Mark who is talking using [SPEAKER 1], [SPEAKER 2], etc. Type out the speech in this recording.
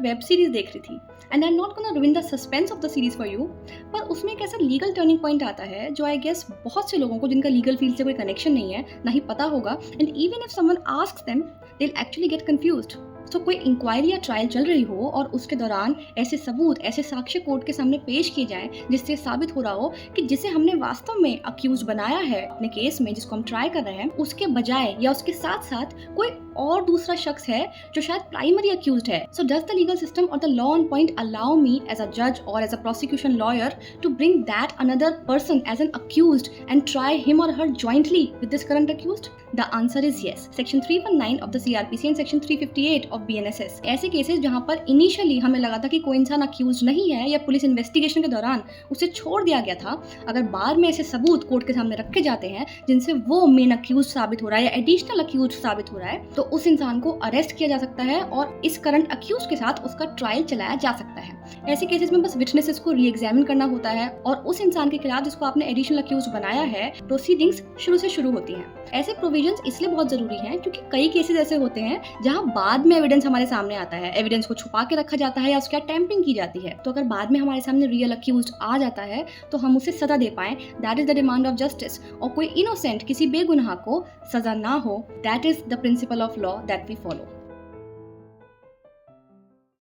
[SPEAKER 1] Web series देख रही थी and I am not gonna रूइन the suspense of the series for you, पर उसमें एक ऐसा लीगल टर्निंग पॉइंट आता है जो आई गेस बहुत से लोगों को जिनका लीगल फील्ड से कोई कनेक्शन नहीं है ना ही पता होगा, and even if someone asks them they will actually get confused. तो कोई इंक्वायरी या ट्रायल चल रही हो और उसके दौरान ऐसे सबूत, ऐसे साक्ष्य कोर्ट के सामने पेश किए जाएं जिससे साबित हो रहा हो कि जिसे हमने वास्तव में अक्यूज बनाया है अपने केस में, जिसको हम ट्राई कर रहे हैं, उसके बजाय या उसके साथ साथ कोई और दूसरा शख्स है जो शायद प्राइमरी अक्यूज्ड है। So does the legal system or the law on point allow me as a जज or as a prosecution lawyer to bring that another person as an accused and try him or her jointly with this current accused? The answer is yes. Section 319 of the CRPC and Section 358 of BNSS ऐसे cases जहां पर initially हमें लगा था कि कोई इंसान accused नहीं है या पुलिस इन्वेस्टिगेशन के दौरान उसे छोड़ दिया गया था, अगर बाद में ऐसे सबूत कोर्ट के सामने रखे जाते हैं जिनसे वो मेन अक्यूज साबित हो रहा है या एडिशनल अक्यूज साबित हो रहा है, तो उस इंसान को अरेस्ट किया जा सकता है और इस करंट अक्यूज के साथ उसका ट्रायल चलाया जा सकता है। ऐसे केसेस में बस विटनेसेस को री एग्जामिन करना होता है और उस इंसान के खिलाफ जिसको आपने एडिशनल अक्यूज बनाया है प्रोसीडिंग्स शुरू से शुरू होती हैं। ऐसे प्रोविजंस इसलिए बहुत जरूरी हैं क्योंकि कई केसेस ऐसे होते हैं जहां बाद में एविडेंस हमारे सामने आता है, एविडेंस को छुपा के रखा जाता है या उसका टैंपरिंग की जाती है। तो अगर बाद में हमारे सामने रियल अक्यूज्ड आ जाता है तो हम उसे सजा दे पाएं, that is the demand of justice. और कोई इनोसेंट, किसी बेगुनाह को सजा ना हो, that is the principle of law that we follow.